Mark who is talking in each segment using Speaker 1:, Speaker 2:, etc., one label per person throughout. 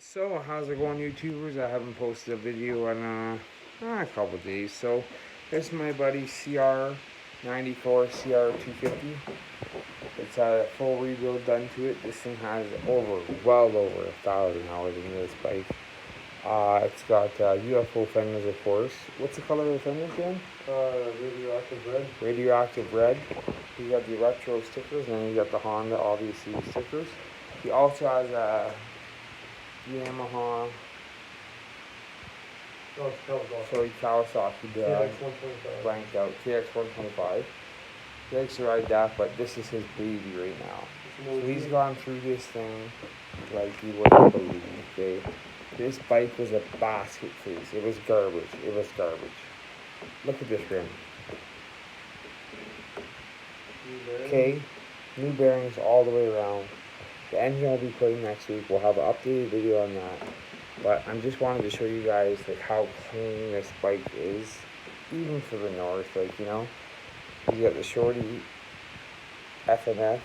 Speaker 1: So, how's it going, YouTubers? I haven't posted a video in a couple days. So, this is my buddy CR94 CR250. It's a full rebuild done to it. This thing has well over 1,000 hours in this bike. It's got UFO fenders, of course. What's the color of the fenders again?
Speaker 2: Radioactive red.
Speaker 1: Radioactive red. You got the retro stickers, and then you got the Honda, obviously, stickers. He also has a Yamaha.
Speaker 2: Oh, it's Kawasaki.
Speaker 1: Sorry, Kawasaki
Speaker 2: KX125.
Speaker 1: blanked out. KX125. He likes to ride that, but this is his baby right now. So he's gone through this thing like you wouldn't believe, okay? This bike was a basket case. It was garbage. It was garbage. Look at this rim. Okay? New bearings all the way around. The engine will be put in next week. We'll have an updated video on that. But I just wanted to show you guys like how clean this bike is, even for the north. Like, you know, you got the shorty FNF.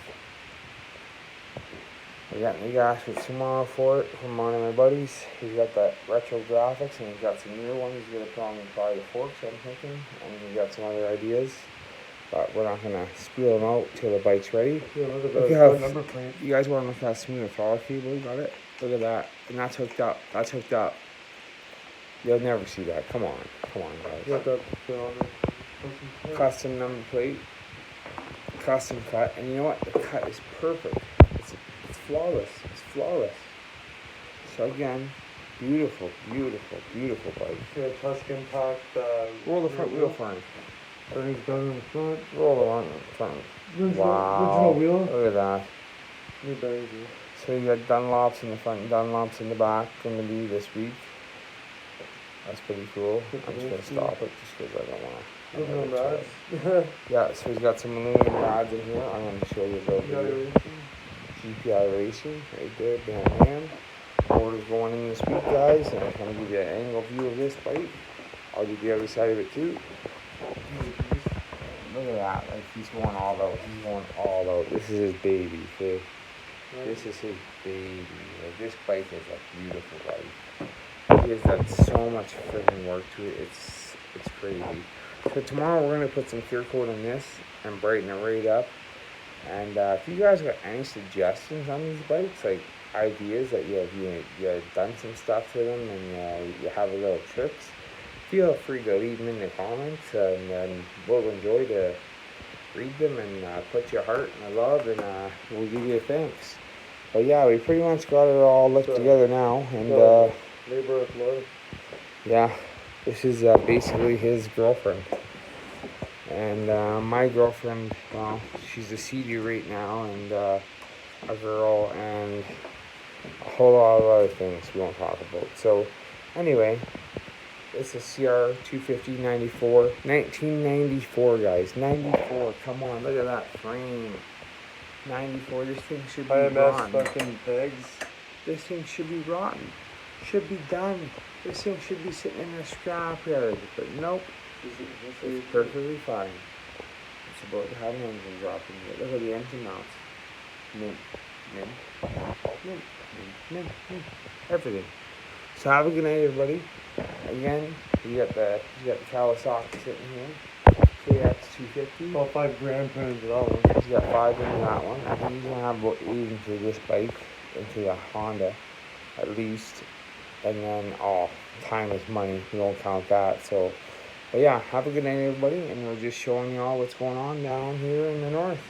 Speaker 1: We got new gaskets tomorrow for it from one of my buddies. He's got that retro graphics, and he's got some newer ones he's gonna put on probably the forks, I'm thinking, and he's got some other ideas. But we're not gonna spiel them out till the bike's ready.
Speaker 2: Yeah, look at the number plate.
Speaker 1: You guys want to look at that smooth throttle cable? You got it? Look at that. And that's hooked up. That's hooked up. You'll never see that. Come on. Come on, guys.
Speaker 2: You got that on there.
Speaker 1: Custom number plate. Custom cut. And you know what? The cut is perfect. It's flawless. It's flawless. So again, beautiful, beautiful, beautiful bike.
Speaker 2: Yeah, Tusk Impact.
Speaker 1: Roll the front wheel for him.
Speaker 2: Everything's done in the front.
Speaker 1: Roll the front.
Speaker 2: Original wheel.
Speaker 1: Look at that.
Speaker 2: New bearings.
Speaker 1: So you got Dunlops in the front and Dunlops in the back. Going to be this week. That's pretty cool. I'm just going to stop it just because I don't want to.
Speaker 2: Aluminum rods.
Speaker 1: Yeah, so he's got some aluminum rods in here. I'm going to show you a little bit. GPI Racing right there behind him. Motor's going in this week, guys. And I'm going to give you an angle view of this bike. I'll give you the other side of it too. Look at that, like he's going all out. He's going all out. This is his baby, okay? This is his baby. Like, this bike is a beautiful bike. He has done so much freaking work to it. It's crazy. So tomorrow we're gonna put some clear coat on this and brighten it right up. And if you guys got any suggestions on these bikes, like ideas that you have done some stuff to them and you have a little tricks, feel free to leave them in the comments, and we'll enjoy to read them and put your heart and love, and we'll give you a thanks. But yeah, we pretty much got it all looked together now, and
Speaker 2: labor of love.
Speaker 1: yeah, this is basically his girlfriend, and my girlfriend. Well, she's a CD right now, and a girl, and a whole lot of other things we won't talk about. So anyway. It's a CR250 94, 1994, guys. 94. Come on, look at that frame. 94. This thing should be rotten.
Speaker 2: Fucking pigs.
Speaker 1: This thing should be rotten. Should be done. This thing should be sitting in a scrapyard. But nope. It's perfectly fine. It's about to have an engine drop in here. Look at the engine mounts. Mint. Everything. So have a good night, everybody. Again, you got the Kawasaki sitting here, KX250.
Speaker 2: About $5,000 put into that one.
Speaker 1: He's got 5 into that one. I think he's gonna have about 8 into this bike, into the Honda, at least. And then, time is money. We won't count that. So, but yeah, have a good night, everybody. And we're just showing you all what's going on down here in the north.